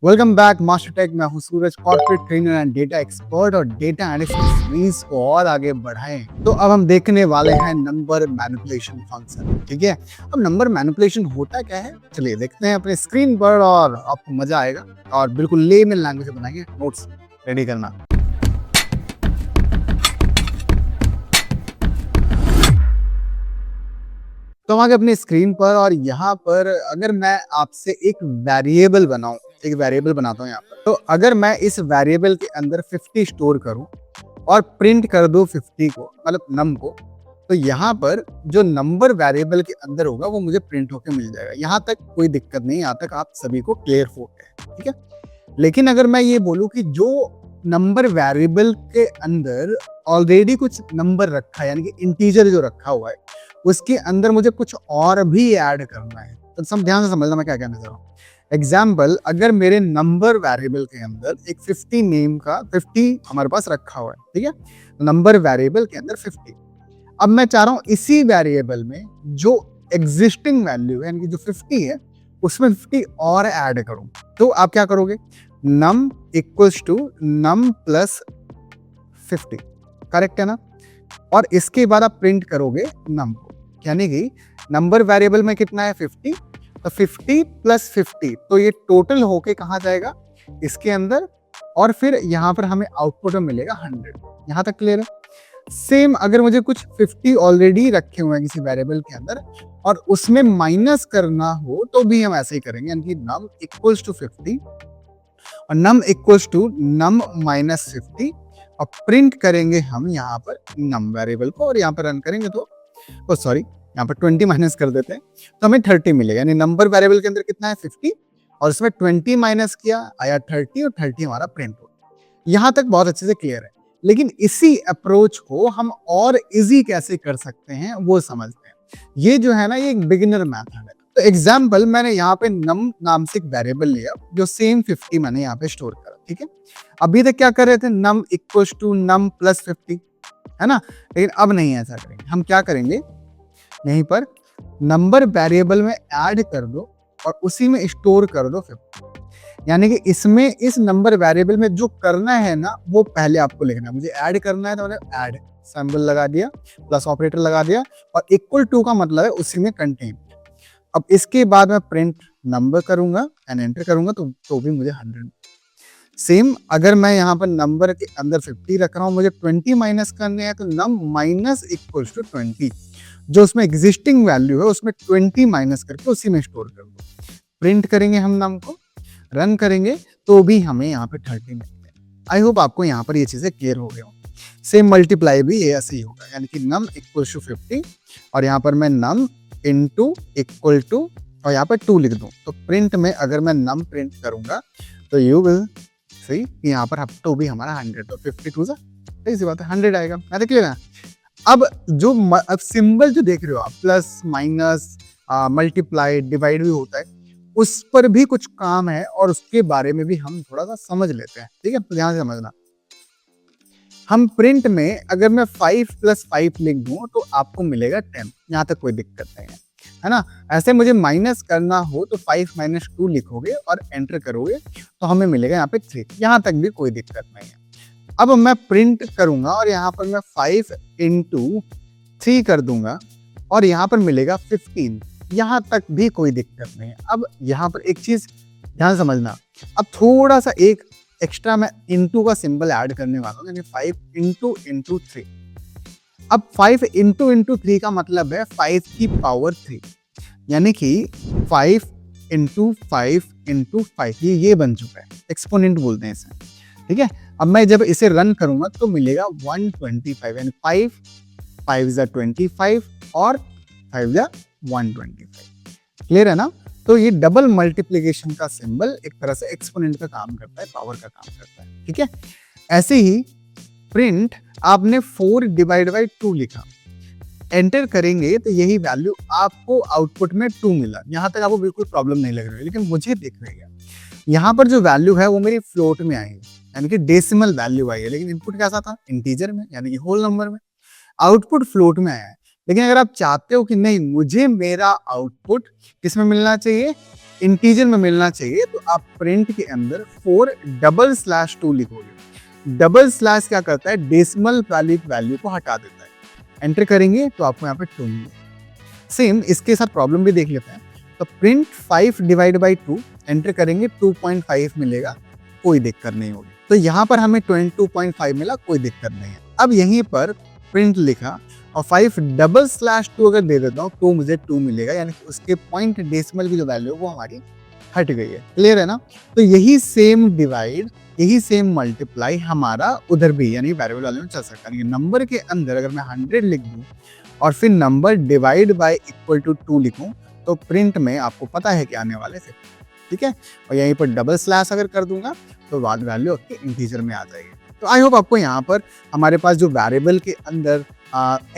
Welcome back master tech. मैं हूं Suraj, corporate trainer and data expert, और डेटा एनालिसिस को और आगे बढ़ाएं तो अब हम देखने वाले हैं नंबर मैनिपुलेशन फंक्शन। ठीक है, अब नंबर मैनिपुलेशन होता क्या है, चलिए देखते हैं अपने स्क्रीन पर और आपको मजा आएगा। और बिल्कुल लेमन लैंग्वेज में बनाएंगे, नोट्स रेडी करना। तो आगे अपनी स्क्रीन पर, और यहाँ पर अगर मैं आपसे एक वेरिएबल बनाऊं, एक वेरिएबल बनाता हूं यहाँ पर, तो अगर मैं इस वेरिएबल के अंदर 50 स्टोर करूं और प्रिंट कर दूं 50 को, मतलब नम को, तो यहाँ पर जो नंबर वेरिएबल के अंदर होगा वो मुझे प्रिंट होकर मिल जाएगा। यहाँ तक कोई दिक्कत नहीं, यहाँ तक आप सभी को क्लियर हो गया। ठीक है, लेकिन अगर मैं ये बोलूं कि जो नंबर वेरिएबल के अंदर ऑलरेडी कुछ नंबर रखा है, यानी कि इंटीजर जो रखा हुआ है, उसके अंदर मुझे कुछ और भी ऐड करना है, तो सब ध्यान से समझना मैं क्या कहना चाह रहा हूँ। एग्जाम्पल, अगर मेरे नंबर वेरिएबल के अंदर एक 50 नेम का 50 हमारे पास रखा हुआ है, ठीक है, नंबर वेरिएबल के अंदर 50। अब मैं चाह रहा हूँ इसी वेरिएबल में जो एग्जिस्टिंग वैल्यू है, यानी कि जो 50 है, उसमें 50 और ऐड करूं। तो आप क्या करोगे, num equals to num plus 50, correct है ना। और इसके बाद आप प्रिंट करोगे नम को, यानी कि नंबर वेरिएबल में कितना है 50, तो 50 प्लस 50, तो ये टोटल होके कहाँ जाएगा, इसके अंदर, और फिर यहाँ पर हमें आउटपुट में मिलेगा 100। यहाँ तक क्लियर है। सेम अगर मुझे कुछ 50 ऑलरेडी रखे हुए हैं किसी वेरिएबल के अंदर और उसमें माइनस करना हो, तो भी हम ऐसे ही करेंगे, यानी कि नम इक्वल्स टू 50 और नम इक्वल्स टू नम माइनस 50, और प्रिंट करेंगे हम यहाँ पर नम वेरिएबल को, और यहाँ पर रन करेंगे तो सॉरी, यहाँ पर 20 माइनस कर देते हैं तो हमें 30 मिलेगा। यानी नंबर वेरिएबल के अंदर कितना है 50, और इसमें 20 माइनस किया, आया 30, और 30 हमारा प्रिंट हो। यहाँ तक बहुत अच्छे से क्लियर है। लेकिन इसी अप्रोच को हम और इजी कैसे कर सकते हैं वो समझते हैं। ये जो है ना, ये एक बिगिनर मेथड है। तो एग्जाम्पल, मैंने यहाँ पे नम नाम से एक वेरिएबल लिया जो सेम 50 मैंने यहाँ पे स्टोर करा। ठीक है, अभी तक क्या कर रहे थे, नम इक्वल्स टू नम प्लस 50, है ना। लेकिन अब नहीं ऐसा करेंगे, हम क्या करेंगे, यहीं पर नंबर वेरिएबल में ऐड कर दो और उसी में स्टोर कर दो 50। यानी कि इसमें इस नंबर वेरिएबल में जो करना है ना, वो पहले आपको लिखना है। मुझे ऐड करना है तो मैंने ऐड सिंबल लगा दिया, प्लस ऑपरेटर लगा दिया, और इक्वल टू का मतलब है उसी में कंटेन। अब इसके बाद मैं प्रिंट नंबर करूंगा एंड एंटर करूंगा, तो भी मुझे 100। सेम अगर मैं यहाँ पर नंबर के अंदर 50 रख रहा हूँ, मुझे 20 माइनस करने हैं, तो नम माइनस इक्वल्स टू 20, जो उसमें एग्जिस्टिंग वैल्यू है उसमें 20 माइनस करके उसी में स्टोर कर दो। प्रिंट करेंगे हम नम को, रन करेंगे तो भी हमें यहाँ पे 30 मिलते हैं। आई होप आपको यहाँ पर ये चीजें क्लियर हो गई हो। सेम मल्टीप्लाई भी ये ऐसे ही होगा, यानी कि नम इक्वल टू 50, और यहाँ पर मैं नम इनटू इक्वल टू, और यहाँ पर 2 लिख दूं, तो प्रिंट में अगर मैं नम प्रिंट करूंगा तो यू विल सी यहाँ पर तो भी हमारा 100, तो 52 सही सी बात है 100 आएगा। मैं क्लियर है। अब अब सिंबल जो देख रहे हो आप, प्लस माइनस मल्टीप्लाई डिवाइड भी होता है, उस पर भी कुछ काम है और उसके बारे में भी हम थोड़ा सा समझ लेते हैं। ठीक है, तो ध्यान से समझना। हम प्रिंट में अगर मैं 5 + 5 लिख दूं तो आपको मिलेगा 10, यहाँ तक कोई दिक्कत नहीं है ना। ऐसे मुझे माइनस करना हो तो 5 - 2 लिखोगे और एंटर करोगे तो हमें मिलेगा यहाँ पे 3, यहाँ तक भी कोई दिक्कत नहीं है। अब मैं प्रिंट करूंगा और यहाँ पर मैं 5 × 3 कर दूंगा और यहाँ पर मिलेगा 15, यहाँ तक भी कोई दिक्कत नहीं है। अब यहाँ पर एक चीज ध्यान समझना, अब थोड़ा सा एक एक्स्ट्रा मैं इनटू का सिंबल ऐड करने वाला हूँ, यानी 5 × 3। अब 5 × 3 का मतलब है 5 की पावर 3, यानी कि 5 × 5 × 5, ये बन चुका है, एक्सपोनेंट बोलते हैं इसे। ठीक है, अब मैं जब इसे रन करूंगा तो मिलेगा 125, यानी 5 × 5 = 25 और 5 × 125। क्लियर है ना। तो ये डबल मल्टीप्लिकेशन का सिंबल एक तरह से एक्सपोनेंट का काम करता है, पावर का काम करता है। ठीक है, ऐसे ही प्रिंट आपने 4 / 2 लिखा, एंटर करेंगे तो यही वैल्यू आपको आउटपुट में 2 मिला। यहाँ तक आपको बिल्कुल प्रॉब्लम नहीं लग रही है, लेकिन मुझे दिख रही है यहाँ पर जो वैल्यू है वो मेरी फ्लोट में आई है, यानी कि डेसिमल वैल्यू आई है, लेकिन इनपुट कैसा था, इंटीजर में, यानी कि होल नंबर में। आउटपुट फ्लोट में आया है। लेकिन अगर आप चाहते हो कि नहीं, मुझे मेरा आउटपुट किस में मिलना चाहिए, इंटीजर में मिलना चाहिए तो आप प्रिंट के अंदर 4/2 लिखोगे। डबल स्लैश क्या करता है, डेसिमल वैल्यू को हटा देता है। एंटर करेंगे तो आपको यहाँ पे 2 मिलेगा। सेम इसके साथ प्रॉब्लम भी देख लेते हैं। तो प्रिंट 5/2 एंटर करेंगे 2.5 मिलेगा, कोई दिक्कत नहीं होगी। तो यहाँ पर हमें 22.5 मिला, कोई दिक्कत नहीं है। अब यहीं पर प्रिंट लिखा और 5/2 अगर दे देता हूँ तो मुझे 2 मिलेगा, यानी कि उसके पॉइंट डेसिमल की जो वैल्यू है वो हमारी हट गई है। क्लियर है ना? तो यही सेम डिवाइड, यही सेम मल्टीप्लाई हमारा उधर भी यानी वेरिएबल वाले में चल सकता है। नंबर के अंदर अगर मैं 100 लिख दूं और फिर number divide by equal to 2 लिखूं तो प्रिंट में आपको पता है कि आने वाले से, ठीक है। और यहीं पर डबल स्लैश अगर कर दूंगा तो वैल्यू आपके इंटीजर में आ जाएगी। तो आई होप आपको यहाँ पर हमारे पास जो वेरिएबल के अंदर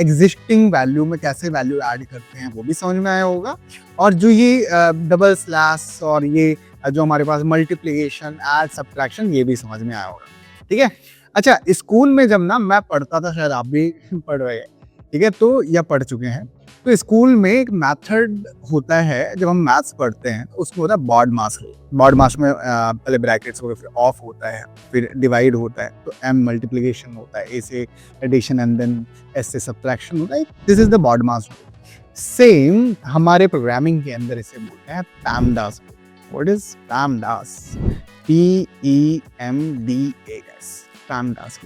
एग्जिस्टिंग वैल्यू में कैसे वैल्यू ऐड करते हैं वो भी समझ में आया होगा, और जो ये डबल स्लैश और ये जो हमारे पास मल्टीप्लिकेशन, ऐड, सब्ट्रैक्शन, ये भी समझ में आया होगा, ठीक है। अच्छा, स्कूल में जब ना मैं पढ़ता था, शायद आप भी पढ़ रहे हैं, ठीक है, तो या पढ़ चुके हैं, तो स्कूल में एक मेथड होता है जब हम मैथ्स पढ़ते हैं तो उसको होता है बॉड मास। बॉड मास में पहले ब्रैकेट्स हो गए, फिर ऑफ होता है, फिर डिवाइड होता है, तो एम मल्टीप्लिकेशन होता है, ए से एडिशन एंड देन एस से सब्ट्रैक्शन होता है। This is the BODMAS. Same हमारे प्रोग्रामिंग के अंदर इसे बोलते हैं PEMDAS. What is PEMDAS? PEMDAS, PEMDAS.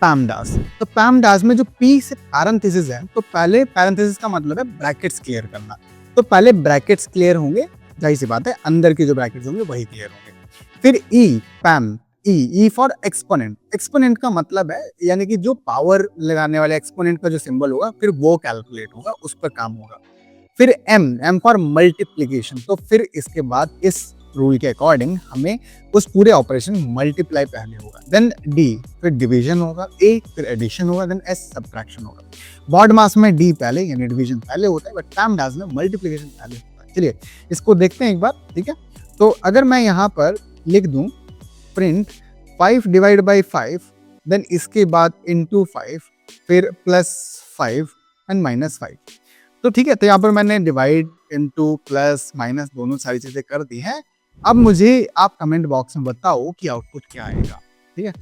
PEMDAS. तो पैमडास में जो P से पैरेंथेसिस है, तो पहले पैरेंथेसिस का मतलब है ब्रैकेट्स क्लियर करना, तो पहले ब्रैकेट्स क्लियर होंगे, जाहिर सी बात है अंदर के जो ब्रैकेट्स होंगे वही क्लियर होंगे। फिर E, पैम, E for exponent. Exponent का मतलब है यानी कि जो पावर लगाने वाले एक्सपोनेंट का जो सिंबल होगा फिर वो कैलकुलेट होगा, उस पर काम होगा। फिर M फॉर मल्टीप्लिकेशन। तो फिर इसके बाद इस रूल के अकॉर्डिंग हमें उस पूरे ऑपरेशन मल्टीप्लाई पहले होगा, देन D, फिर डिवीजन होगा, A फिर एडिशन होगा, देन S सब्ट्रैक्शन होगा। बॉड मास में D पहले यानी डिवीजन पहले होता है, बट पैमडास में मल्टीप्लिकेशन पहले होता है। चलिए इसको देखते हैं एक बार, ठीक है। तो अगर मैं यहाँ पर लिख दूं प्रिंट 5/5, देन इसके बाद इंटू 5, फिर +5 एंड -5, तो ठीक है। तो यहाँ पर मैंने डिवाइड, इंटू, प्लस, माइनस दोनों सारी चीजें कर दी हैं। अब मुझे आप कमेंट बॉक्स में बताओ कि आउटपुट क्या आएगा, ठीक है।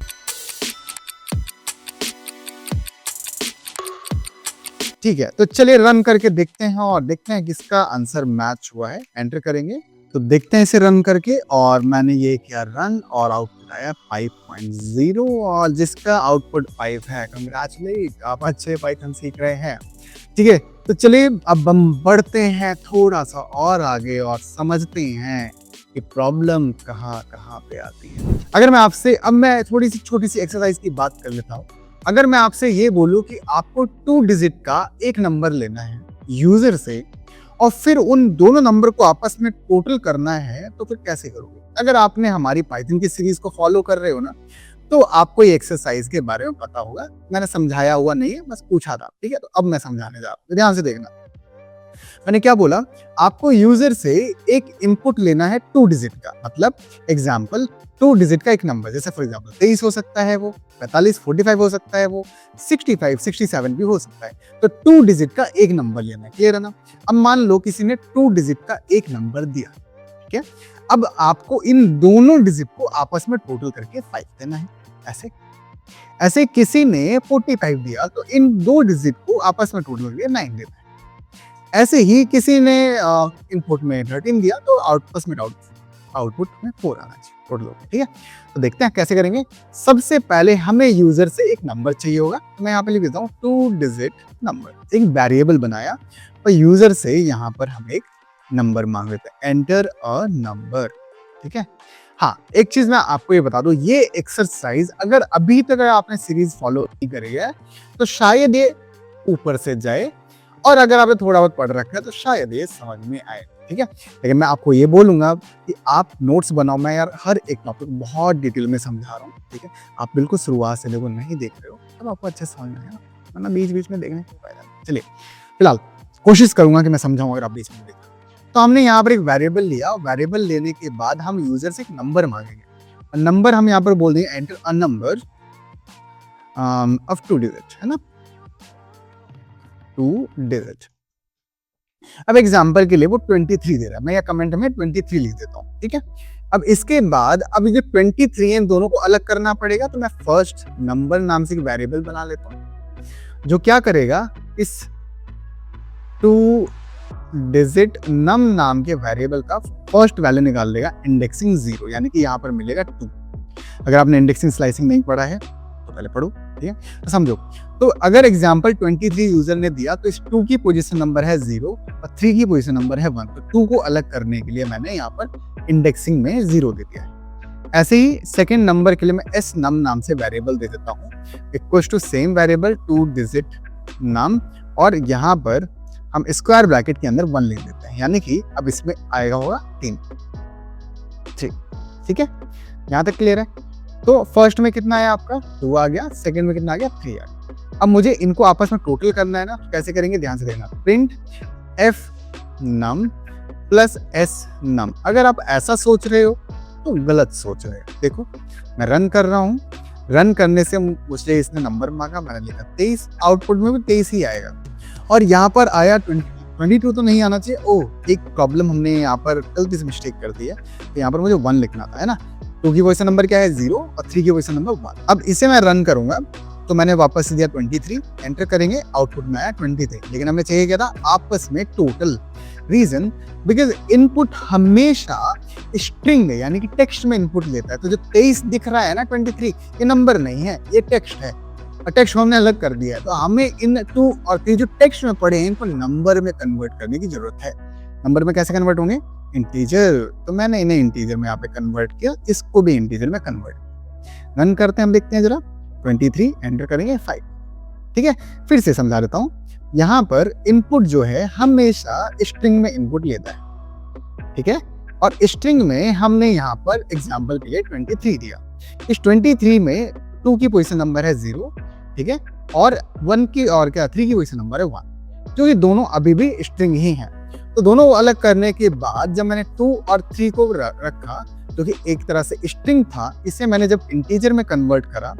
ठीक है, तो चलिए रन करके देखते हैं और देखते हैं किसका आंसर मैच हुआ है। एंटर करेंगे तो देखते हैं इसे रन करके, और मैंने ये किया रन और आउटपुट आया 5.0, और जिसका आउटपुट 5 है। कंग्रेचुलेट, आप अच्छे पाइथन सीख रहे हैं, ठीक है। तो चलिए अब हम बढ़ते हैं थोड़ा सा और आगे और समझते हैं कि प्रॉब्लम कहाँ कहाँ पे आती है। अगर मैं आपसे, अब मैं थोड़ी सी छोटी सी एक्सरसाइज की बात कर लेता हूँ। अगर मैं आपसे ये बोलूँ कि आपको 2 डिजिट का एक नंबर लेना है यूजर से और फिर उन दोनों नंबर को आपस में टोटल करना है, तो फिर कैसे करोगे? अगर आपने हमारी पाइथन की सीरीज को फॉलो कर रहे हो ना, तो आपको ये एक्सरसाइज के बारे में पता होगा। मैंने समझाया हुआ नहीं है, बस पूछा था, ठीक है। तो अब मैं समझाने जा रहा हूँ, ध्यान से देखना। मैंने क्या बोला, आपको यूजर से एक इनपुट लेना है 2 डिजिट का, मतलब एग्जांपल 2 डिजिट का एक नंबर, जैसे फॉर एग्जांपल 23 हो सकता है, वो 45, 45 हो सकता है, वो 65, 67 भी हो सकता है। तो 2 डिजिट का एक नंबर लेना है, क्लियर है ना। अब मान लो किसी ने 2 डिजिट का एक नंबर दिया, ठीक है। अब आपको इन दोनों डिजिट को आपस में टोटल करके 5 देना है। ऐसे किसी ने 45 दिया तो इन 2 डिजिट को आपस में टोटल करके 9 देना है। ऐसे ही किसी ने इनपुट में 13 दिया तो आउटपुट में 4 आना चाहिए टोटल, ठीक है। तो देखते हैं कैसे करेंगे। सबसे पहले हमें यूजर से एक नंबर चाहिए होगा, तो मैं यहाँ पे लिख देता हूँ 2 डिजिट नंबर। एक वेरिएबल बनाया और यूजर से यहाँ पर हम एक नंबर मांग लेते हैं, एंटर अ नंबर, ठीक है। हाँ, एक चीज मैं आपको ये बता दूं, ये एक्सरसाइज अगर अभी तक आपने सीरीज फॉलो नहीं करी है तो शायद ये ऊपर से जाए, और अगर आपने थोड़ा बहुत पढ़ रखा है तो शायद ये समझ में आए, ठीक है। लेकिन मैं आपको ये बोलूंगा कि आप नोट्स बनाओ। मैं यार हर एक टॉपिक बहुत डिटेल में समझा रहा हूँ, ठीक है। आप बिल्कुल शुरुआत से देखो, नहीं देख रहे हो तब आपको अच्छे समझ में आएगा, वरना बीच बीच में देखने का फायदा नहीं। चलिए फिलहाल कोशिश करूंगा कि मैं समझाऊं अगर आप बीच में देख। तो हमने यहाँ पर एक वेरिएबल लिया, वेरिएबल लेने के बाद हम यूजर से एक नंबर मांगेंगे। नंबर हम यहाँ पर बोल देंगे enter a number of 2 digit, है ना, 2 डिजिट। अब एग्जाम्पल के लिए वो 23 दे रहा है, मैं या कमेंट में 23 लिख देता हूँ, ठीक है। अब इसके बाद अब ये 23 है, इन दोनों को अलग करना पड़ेगा, तो मैं फर्स्ट नंबर नाम से एक वेरिएबल बना लेता हूँ, जो क्या करेगा, इस 2 डिजिट नम नाम के वेरिएबल का फर्स्ट वैल्यू निकाल लेगा इंडेक्सिंग 0, यानी कि यहाँ पर मिलेगा 2। अगर आपने इंडेक्सिंग स्लाइसिंग नहीं पढ़ा है तो पहले पढ़ो, ठीक है, तो समझो। तो अगर एग्जाम्पल 23 यूजर ने दिया तो इस 2 की पोजीशन नंबर है 0 और 3 की पोजीशन नंबर है 1, तो 2 को अलग करने के लिए मैंने यहाँ पर इंडेक्सिंग में 0 दे दिया है। ऐसे ही सेकेंड नंबर के लिए मैं एस नम नाम से वेरिएबल दे देता हूँ, equal to same variable 2 digit num, और यहाँ पर हम स्क्वायर ब्रैकेट के अंदर 1 लिख देते हैं, यानी कि अब इसमें आएगा होगा 3। ठीक है, यहाँ तक क्लियर है। तो फर्स्ट में कितना है आपका 2 आ गया, सेकंड में कितना आ गया 3 आ गया। अब मुझे इनको आपस में टोटल करना है ना, तो कैसे करेंगे, ध्यान से देखना, printf num plus S num. अगर आप ऐसा सोच रहे हो तो गलत सोच रहे हो। देखो मैं रन कर रहा हूँ, रन करने से मुझे इसने नंबर मांगा, मैंने लिखा 23, आउटपुट में भी 23 ही आएगा, और यहाँ पर आया 22 तो नहीं आना चाहिए। ओह, एक प्रॉब्लम हमने यहाँ पर गलती से मिस्टेक कर दी है, तो यहाँ पर मुझे 1 लिखना था, है ना। 2 की पोजीशन नंबर क्या है 0 और 3 की पोजीशन नंबर 1। अब इसे मैं रन करूंगा तो मैंने वापस से दिया 23, एंटर करेंगे, आउटपुट में आया 23, लेकिन हमें चाहिए क्या था, आपस में टोटल। रीजन, बिकॉज इनपुट हमेशा स्ट्रिंग यानी कि टेक्स्ट में इनपुट लेता है, तो जो 23 दिख रहा है ना 23, ये नंबर नहीं है, ये टेक्स्ट है, और टेक्स्ट को हमने अलग कर दिया है। तो हमें इन 2 और 3 जो टेक्स्ट में पड़े हैं इनको नंबर में कन्वर्ट करने की जरूरत है। नंबर में कैसे कन्वर्ट होंगे, इंटीजर, तो मैंने इन्हें इंटीजर में यहाँ पे कन्वर्ट किया, इसको भी इंटीजर में कन्वर्ट। रन करते हैं, हम देखते हैं जरा, 23 एंटर करेंगे 5। ठीक है, फिर से समझा देता हूँ। यहाँ पर इनपुट जो है हमेशा स्ट्रिंग में इनपुट लेता है, ठीक है, और स्ट्रिंग में हमने यहाँ पर एग्जाम्पल के लिए 23 दिया। इस 23 में 2 की पोजीशन नंबर है 0, ठीक है, और 1 की और क्या 3 की पोजीशन नंबर है 1, जो ये दोनों अभी भी स्ट्रिंग ही हैं। तो दोनों को अलग करने के बाद जब मैंने 2 और 3 को रखा, जो कि एक तरह से स्ट्रिंग था, इसे मैंने जब इंटीजर में कन्वर्ट करा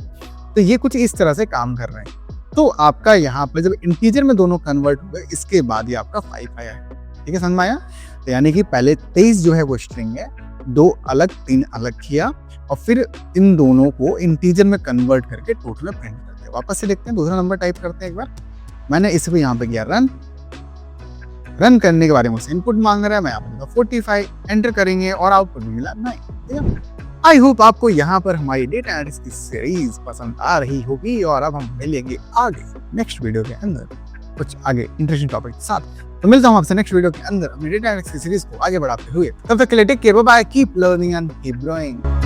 तो ये कुछ इस तरह से काम कर रहे हैं। तो आपका यहाँ पर जब इंटीजर में दोनों कन्वर्ट हुए, इसके बाद ये आपका 5 आया है। ठीक है, समझ में आया। तो यानी कि पहले 23 जो है वो स्ट्रिंग है, 2 अलग 3 अलग किया, और फिर इन दोनों को इंटीजर में कन्वर्ट करके टोटल में प्रिंट करते हैं। वापस से देखते हैं, दूसरा नंबर टाइप करते हैं एक बार। मैंने इसको यहाँ पे किया रन करने के बारे में मुझसे इनपुट मांग रहा है, मैं यहाँ पर 45 एंटर करेंगे और आउटपुट मिला 9। ठीक है, आई होप आपको यहाँ पर हमारी डेटा एनालिसिस की सीरीज पसंद आ रही होगी, और अब हम मिलेंगे आगे नेक्स्ट वीडियो के अंदर कुछ आगे इंटरेस्टिंग टॉपिक के साथ। तो मिलता हूँ आपसे नेक्स्ट वीडियो के अंदर अपनी डेटा एनालिसिस की सीरीज को आगे बढ़ाते हुए। तब तक के लिए take care, bye bye, keep learning and keep growing.